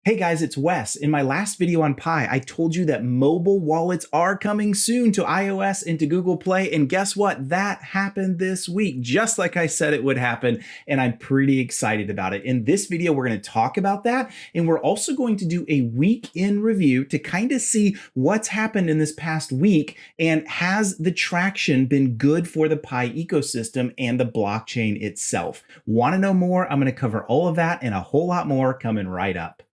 Hey guys, it's Wes. In my last video on Pi, I told you that mobile wallets are coming soon to iOS and to Google Play, and guess what? That happened this week, just like I said it would happen, and I'm pretty excited about it. In this video, we're going to talk about that, and we're also going to do a week in review to kind of see what's happened in this past week, and has the traction been good for the Pi ecosystem and the blockchain itself? Want to know more? I'm going to cover all of that and a whole lot more coming right up.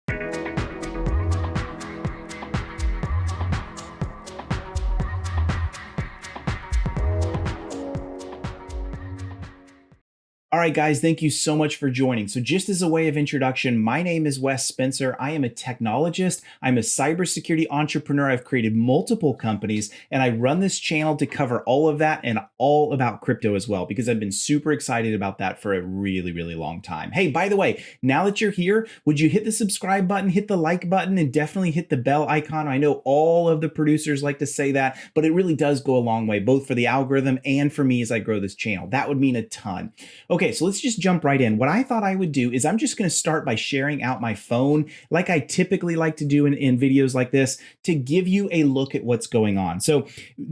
All right, guys, thank you so much for joining. So just as a way of introduction, my name is Wes Spencer. I am a technologist. I'm a cybersecurity entrepreneur. I've created multiple companies, and I run this channel to cover all of that and all about crypto as well, because I've been super excited about that for a really, really long time. Hey, by the way, now that you're here, would you hit the subscribe button, hit the like button, and definitely hit the bell icon? I know all of the producers like to say that, but it really does go a long way, both for the algorithm and for me as I grow this channel. That would mean a ton. Okay, so let's just jump right in. What I thought I would do is I'm just going to start by sharing out my phone like I typically like to do in videos like this to give you a look at what's going on. So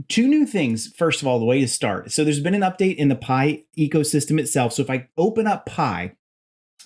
two new things. First of all, the way to start. So there's been an update in the Pi ecosystem itself. So if I open up Pi,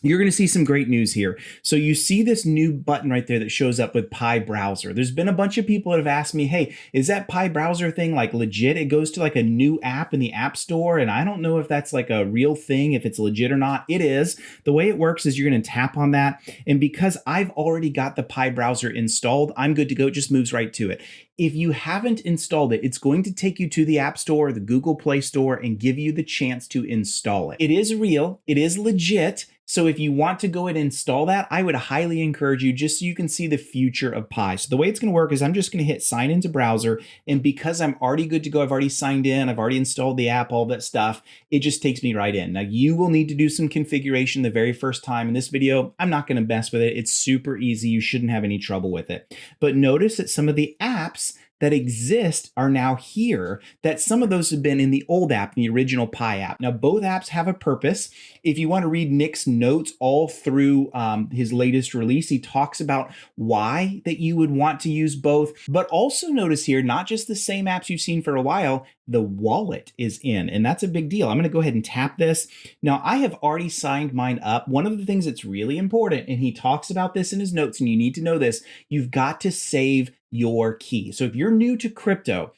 you're going to see some great news here. So you see this new button right there that shows up with Pi Browser. There's been a bunch of people that have asked me, hey, is that Pi Browser thing like legit? It goes to like a new app in the App Store, and I don't know if that's like a real thing, if it's legit or not. It is. The way it works is you're going to tap on that, and because I've already got the Pi Browser installed, I'm good to go. It just moves right to it. If you haven't installed it, it's going to take you to the App Store, the Google Play Store, and give you the chance to install it. It is real. It is legit. So if you want to go and install that, I would highly encourage you, just so you can see the future of Pi. So the way it's going to work is I'm just going to hit sign into browser. And because I'm already good to go, I've already signed in, I've already installed the app, all that stuff, it just takes me right in. Now you will need to do some configuration the very first time. In this video, I'm not going to mess with it. It's super easy. You shouldn't have any trouble with it. But notice that some of the apps that exist are now here, that some of those have been in the old app, the original Pi app. Now, both apps have a purpose. If you want to read Nick's notes all through his latest release, he talks about why that you would want to use both. But also notice here, not just the same apps you've seen for a while, the wallet is in, and that's a big deal. I'm going to go ahead and tap this. Now, I have already signed mine up. One of the things that's really important, and he talks about this in his notes, and you need to know this, you've got to save your key. So if you're new to crypto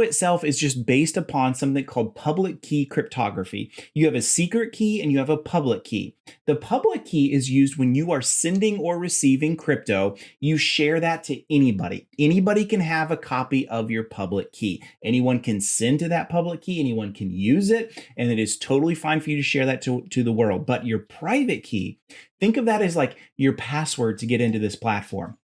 itself is just based upon something called public key cryptography. You have a secret key and you have a public key. The public key is used when you are sending or receiving crypto. You share that to anybody. Anybody can have a copy of your public key. Anyone can send to that public key. Anyone can use it. And it is totally fine for you to share that to the world. But your private key, think of that as like your password to get into this platform.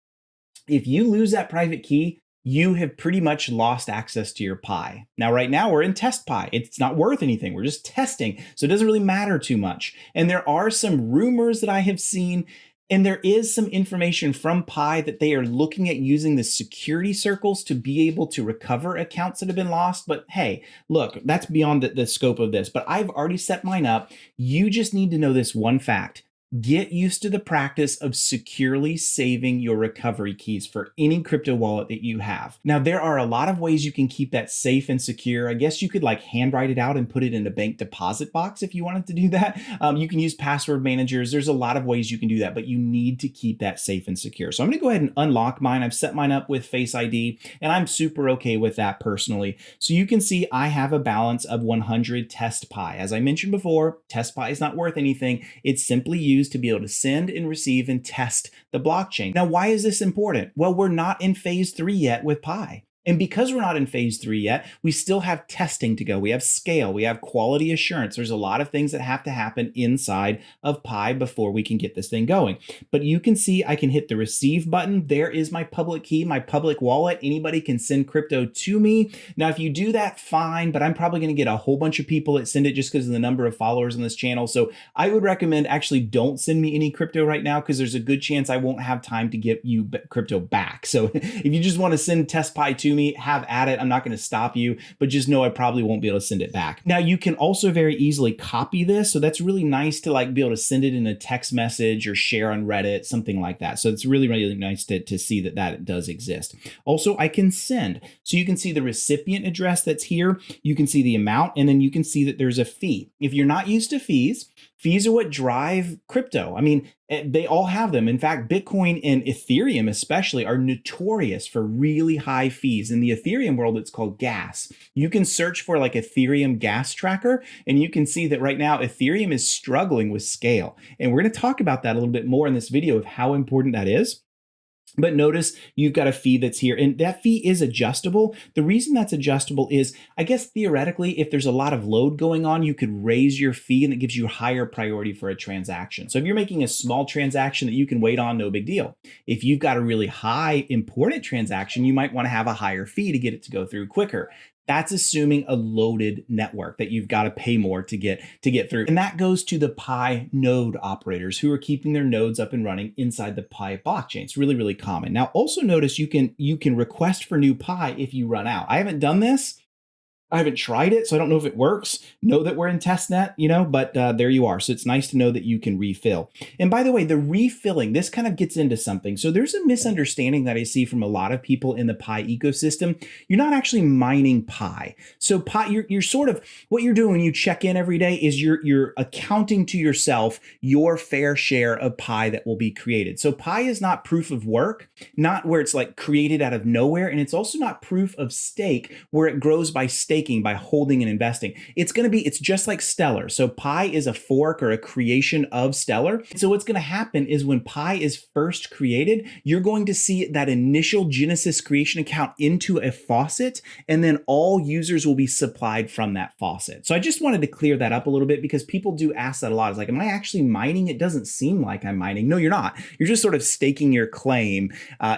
If you lose that private key, you have pretty much lost access to your Pi. Now, right now we're in test Pi. It's not worth anything. We're just testing. So it doesn't really matter too much. And there are some rumors that I have seen, and there is some information from Pi that they are looking at using the security circles to be able to recover accounts that have been lost. But hey, look, that's beyond the scope of this. But I've already set mine up. You just need to know this one fact. Get used to the practice of securely saving your recovery keys for any crypto wallet that you have. Now, there are a lot of ways you can keep that safe and secure. I guess you could like handwrite it out and put it in a bank deposit box if you wanted to do that. You can use password managers. There's a lot of ways you can do that, but you need to keep that safe and secure. So I'm going to go ahead and unlock mine. I've set mine up with Face ID, and I'm super okay with that personally. So you can see I have a balance of 100 test Pi. As I mentioned before, test Pi is not worth anything. It's simply used to be able to send and receive and test the blockchain. Now, why is this important? Well, we're not in phase 3 yet with Pi. And because we're not in phase 3 yet, we still have testing to go. We have scale, we have quality assurance. There's a lot of things that have to happen inside of Pi before we can get this thing going. But you can see I can hit the receive button. There is my public key, my public wallet. Anybody can send crypto to me. Now, if you do that, fine, but I'm probably going to get a whole bunch of people that send it just because of the number of followers on this channel. So I would recommend actually don't send me any crypto right now, because there's a good chance I won't have time to get you crypto back. So if you just want to send test Pi to to me, have at it. I'm not going to stop you, but just know I probably won't be able to send it back. Now you can also very easily copy this. So that's really nice to like be able to send it in a text message or share on Reddit, something like that. So it's really, really nice to see that that does exist. Also, I can send. So you can see the recipient address that's here. You can see the amount, and then you can see that there's a fee. If you're not used to fees, fees are what drive crypto. I mean, they all have them. In fact, Bitcoin and Ethereum especially are notorious for really high fees. In the Ethereum world, it's called gas. You can search for like Ethereum gas tracker, and you can see that right now Ethereum is struggling with scale. And we're going to talk about that a little bit more in this video of how important that is. But notice you've got a fee that's here, and that fee is adjustable. The reason that's adjustable is, I guess theoretically, if there's a lot of load going on, you could raise your fee and it gives you higher priority for a transaction. So if you're making a small transaction that you can wait on, no big deal. If you've got a really high important transaction, you might want to have a higher fee to get it to go through quicker. That's assuming a loaded network that you've got to pay more to get through. And that goes to the Pi node operators who are keeping their nodes up and running inside the Pi blockchain. It's really, really common. Now, also notice you can request for new Pi if you run out. I haven't done this. I haven't tried it, so I don't know if it works. Know that we're in testnet, but there you are. So it's nice to know that you can refill. And by the way, the refilling, this kind of gets into something. So there's a misunderstanding that I see from a lot of people in the Pi ecosystem. You're not actually mining Pi. So Pi, you're sort of, what you're doing when you check in every day is you're accounting to yourself your fair share of Pi that will be created. So Pi is not proof of work, not where it's like created out of nowhere. And it's also not proof of stake where it grows by staking, by holding and investing. It's just like Stellar. So Pi is a fork or a creation of Stellar. So what's going to happen is when Pi is first created, you're going to see that initial Genesis creation account into a faucet, and then all users will be supplied from that faucet. So I just wanted to clear that up a little bit because people do ask that a lot. It's like, am I actually mining? It doesn't seem like I'm mining. No, you're not. You're just sort of staking your claim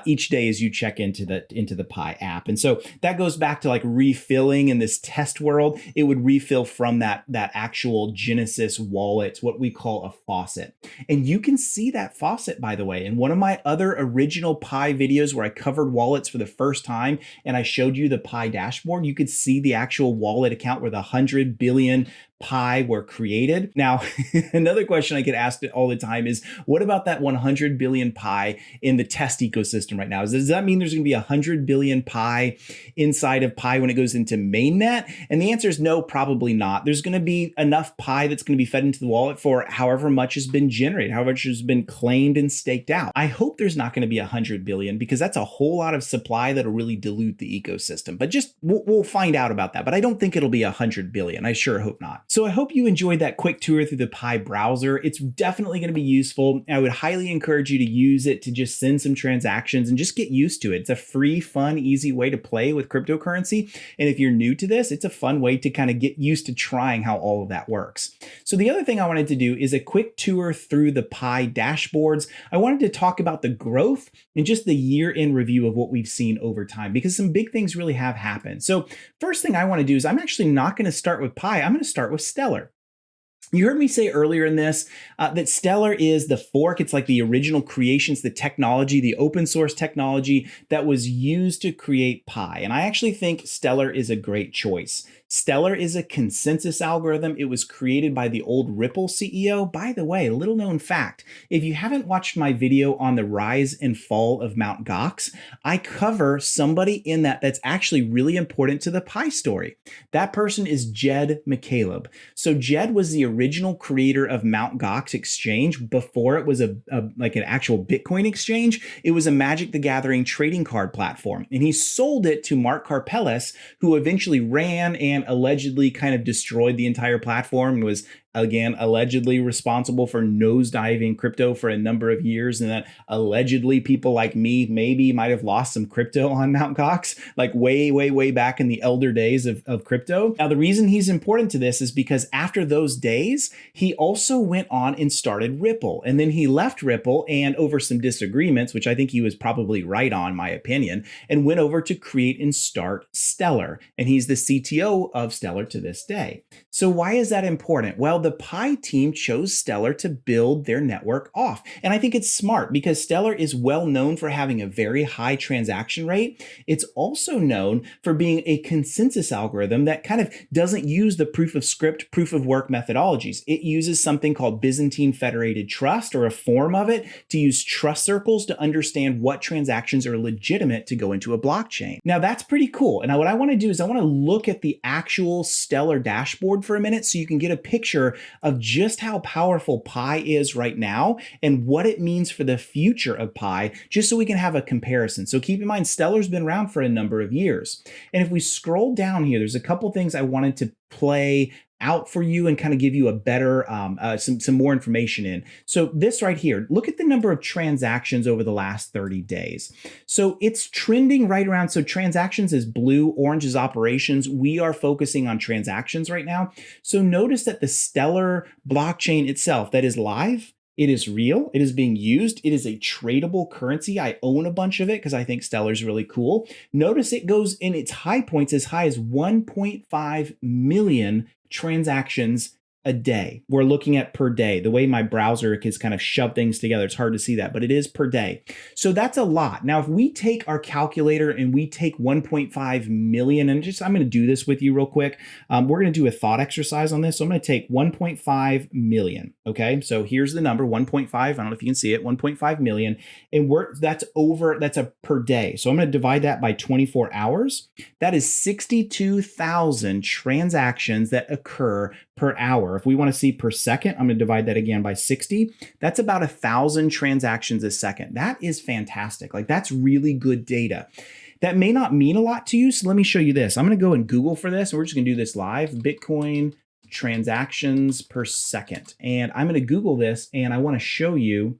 each day as you check into the Pi app. And so that goes back to like refilling in this test world. It would refill from that actual Genesis wallet, what we call a faucet. And you can see that faucet, by the way, in one of my other original Pi videos where I covered wallets for the first time and I showed you the Pi dashboard. You could see the actual wallet account where the 100 billion Pi were created. Now, another question I get asked all the time is, what about that 100 billion Pi in the test ecosystem right now? Does that mean there's going to be 100 billion Pi inside of Pi when it goes into mainnet? And the answer is no, probably not. There's going to be enough Pi that's going to be fed into the wallet for however much has been generated, however much has been claimed and staked out. I hope there's not going to be 100 billion because that's a whole lot of supply that'll really dilute the ecosystem. But we'll find out about that. But I don't think it'll be 100 billion. I sure hope not. So I hope you enjoyed that quick tour through the Pi browser. It's definitely going to be useful. I would highly encourage you to use it to just send some transactions and just get used to it. It's a free, fun, easy way to play with cryptocurrency. And if you're new to this, it's a fun way to kind of get used to trying how all of that works. So the other thing I wanted to do is a quick tour through the Pi dashboards. I wanted to talk about the growth and just the year-end review of what we've seen over time, because some big things really have happened. So first thing I want to do is I'm actually not going to start with Pi. I'm going to start with Stellar. You heard me say earlier in this that Stellar is the fork. It's like the original creations, the technology, the open source technology that was used to create Pi. And I actually think Stellar is a great choice. Stellar is a consensus algorithm. It was created by the old Ripple CEO. By the way, little known fact, if you haven't watched my video on the rise and fall of Mt. Gox, I cover somebody in that's actually really important to the Pi story. That person is Jed McCaleb. So Jed was the original creator of Mt. Gox exchange before it was like an actual Bitcoin exchange. It was a Magic the Gathering trading card platform. And he sold it to Mark Karpelès, who eventually ran and allegedly kind of destroyed the entire platform and was, again, allegedly responsible for nosediving crypto for a number of years. And that allegedly people like me maybe might have lost some crypto on Mt. Gox, like way, way, way back in the elder days of crypto. Now, the reason he's important to this is because after those days, he also went on and started Ripple. And then he left Ripple and over some disagreements, which I think he was probably right on, my opinion, and went over to create and start Stellar. And he's the CTO of Stellar to this day. So why is that important? Well, the Pi team chose Stellar to build their network off. And I think it's smart because Stellar is well known for having a very high transaction rate. It's also known for being a consensus algorithm that kind of doesn't use the proof of script, proof of work methodologies. It uses something called Byzantine Federated Trust, or a form of it, to use trust circles to understand what transactions are legitimate to go into a blockchain. Now that's pretty cool. And what I want to do is I want to look at the actual Stellar dashboard for a minute so you can get a picture of just how powerful Pi is right now and what it means for the future of Pi, just so we can have a comparison. So keep in mind, Stellar's been around for a number of years. And if we scroll down here, there's a couple things I wanted to play out for you and kind of give you a better, some more information in. So this right here, look at the number of transactions over the last 30 days. So it's trending right around, so transactions is blue, orange is operations. We are focusing on transactions right now. So notice that the Stellar blockchain itself that is live, it is real. It is being used. It is a tradable currency. I own a bunch of it because I think Stellar is really cool. Notice it goes in its high points as high as 1.5 million transactions a day. We're looking at per day. The way my browser has kind of shoved things together, it's hard to see that, but it is per day. So that's a lot. Now, if we take our calculator and we take 1.5 million, and just, I'm going to do this with you real quick. We're going to do a thought exercise on this. So I'm going to take 1.5 million. Okay. So here's the number 1.5. I don't know if you can see it, 1.5 million. And that's a per day. So I'm going to divide that by 24 hours. That is 62,000 transactions that occur per hour. If we want to see per second, I'm going to divide that again by 60. That's about 1,000 transactions a second. That is fantastic. Like, that's really good data. That may not mean a lot to you. So let me show you this. I'm going to go and Google for this. And we're just going to do this live. Bitcoin transactions per second. And I'm going to Google this, and I want to show you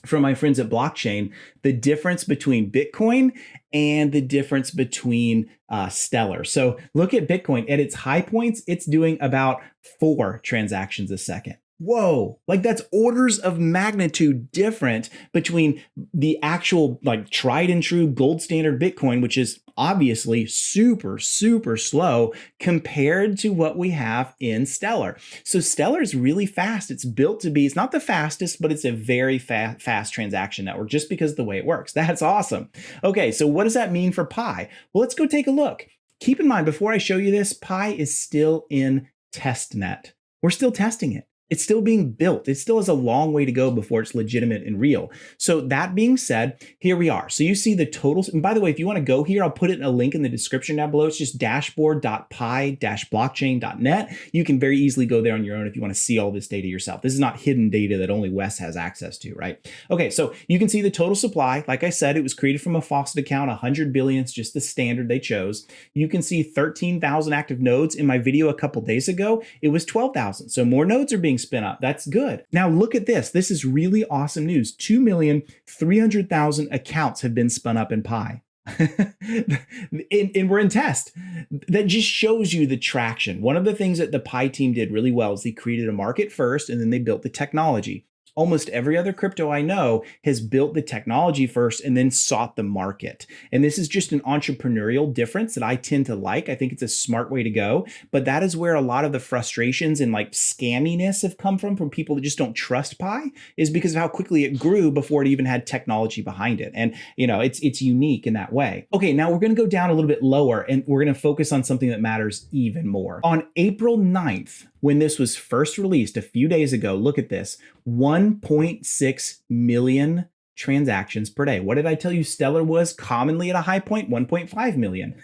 from my friends at Blockchain the difference between Bitcoin and the difference between Stellar. So look at Bitcoin. At its high points, it's doing about 4 transactions a second. Whoa, like that's orders of magnitude different between the actual like tried and true gold standard Bitcoin, which is obviously super, super slow compared to what we have in Stellar. So Stellar is really fast. It's built to be, it's not the fastest, but it's a very fast transaction network just because of the way it works. That's awesome. Okay, so what does that mean for Pi? Well, let's go take a look. Keep in mind, before I show you this, Pi is still in testnet. We're still testing it. It's still being built. It still has a long way to go before it's legitimate and real. So that being said, here we are. So you see the totals. And by the way, if you want to go here, I'll put it in a link in the description down below. It's just dashboard.pi-blockchain.net. You can very easily go there on your own if you want to see all this data yourself. This is not hidden data that only Wes has access to, right? Okay, so you can see the total supply. Like I said, it was created from a faucet account, 100 billion. It's just the standard they chose. You can see 13,000 active nodes. In my video a couple days ago, it was 12,000. So more nodes are being spin up. That's good. Now look at this. This is really awesome news. 2,300,000 accounts have been spun up in Pi. and we're in test. That just shows you the traction. One of the things that the Pi team did really well is they created a market first, and then they built the technology. Almost every other crypto I know has built the technology first and then sought the market. And this is just an entrepreneurial difference that I tend to like. I think it's a smart way to go. But that is where a lot of the frustrations and like scamminess have come from people that just don't trust Pi, is because of how quickly it grew before it even had technology behind it. And, you know, it's unique in that way. Okay, now we're going to go down a little bit lower, and we're going to focus on something that matters even more. On April 9th, when this was first released a few days ago, look at this, 1.6 million transactions per day. What did I tell you Stellar was commonly at a high point? 1.5 million.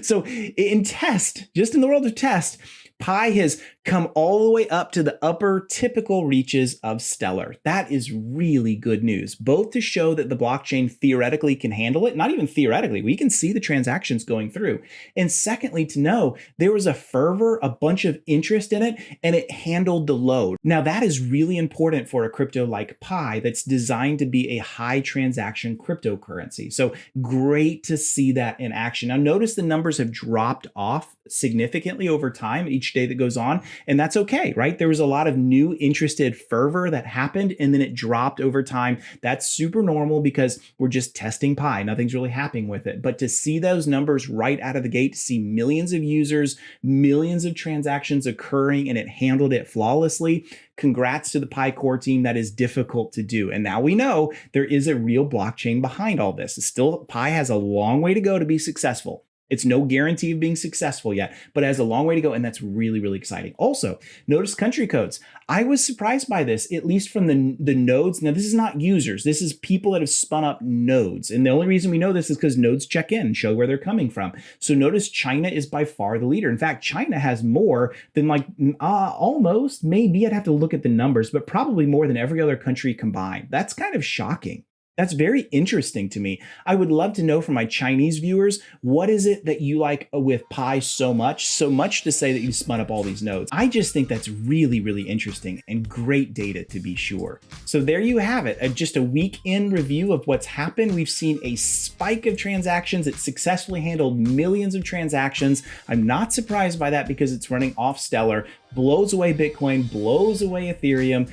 So in test, just in the world of test, Pi has come all the way up to the upper typical reaches of Stellar. That is really good news, both to show that the blockchain theoretically can handle it, not even theoretically, we can see the transactions going through. And secondly, to know there was a fervor, a bunch of interest in it, and it handled the load. Now that is really important for a crypto like Pi that's designed to be a high transaction cryptocurrency. So great to see that in action. Now notice the numbers have dropped off significantly over time. Each each day that goes on. And that's okay, right? There was a lot of new interested fervor that happened and then it dropped over time. That's super normal because we're just testing Pi. Nothing's really happening with it. But to see those numbers right out of the gate, to see millions of users, millions of transactions occurring, and it handled it flawlessly, congrats to the Pi core team. That is difficult to do. And now we know there is a real blockchain behind all this. Still, Pi has a long way to go to be successful. It's no guarantee of being successful yet, but it has a long way to go, and that's really, really exciting. Also, notice country codes. I was surprised by this, at least from the nodes. Now, this is not users. This is people that have spun up nodes. And the only reason we know this is because nodes check in and show where they're coming from. So notice China is by far the leader. In fact, China has more than like almost, maybe I'd have to look at the numbers, but probably more than every other country combined. That's kind of shocking. That's very interesting to me. I would love to know from my Chinese viewers, what is it that you like with Pi so much to say that you spun up all these nodes? I just think that's really, really interesting and great data to be sure. So there you have it, just a week in review of what's happened. We've seen a spike of transactions. It successfully handled millions of transactions. I'm not surprised by that because it's running off Stellar, blows away Bitcoin, blows away Ethereum.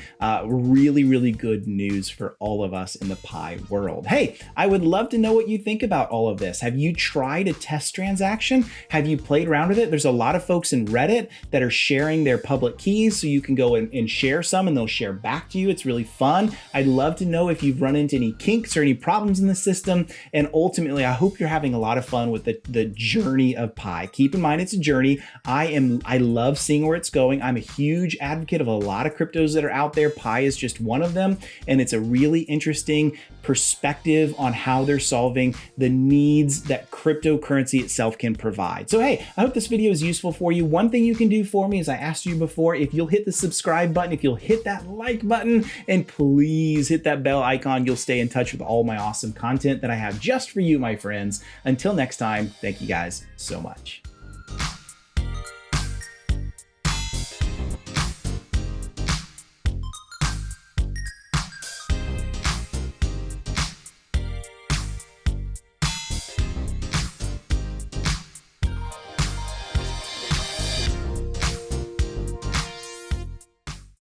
Really, really good news for all of us in the Pi world. Hey, I would love to know what you think about all of this. Have you tried a test transaction? Have you played around with it? There's a lot of folks in Reddit that are sharing their public keys, so you can go and share some and they'll share back to you. It's really fun. I'd love to know if you've run into any kinks or any problems in the system. And ultimately, I hope you're having a lot of fun with the journey of Pi. Keep in mind, it's a journey. I love seeing where it's going. I'm a huge advocate of a lot of cryptos that are out there. Pi is just one of them. And it's a really interesting perspective on how they're solving the needs that cryptocurrency itself can provide. So hey, I hope this video is useful for you. One thing you can do for me, as I asked you before, if you'll hit the subscribe button, if you'll hit that like button, and please hit that bell icon, you'll stay in touch with all my awesome content that I have just for you, my friends. Until next time, thank you guys so much.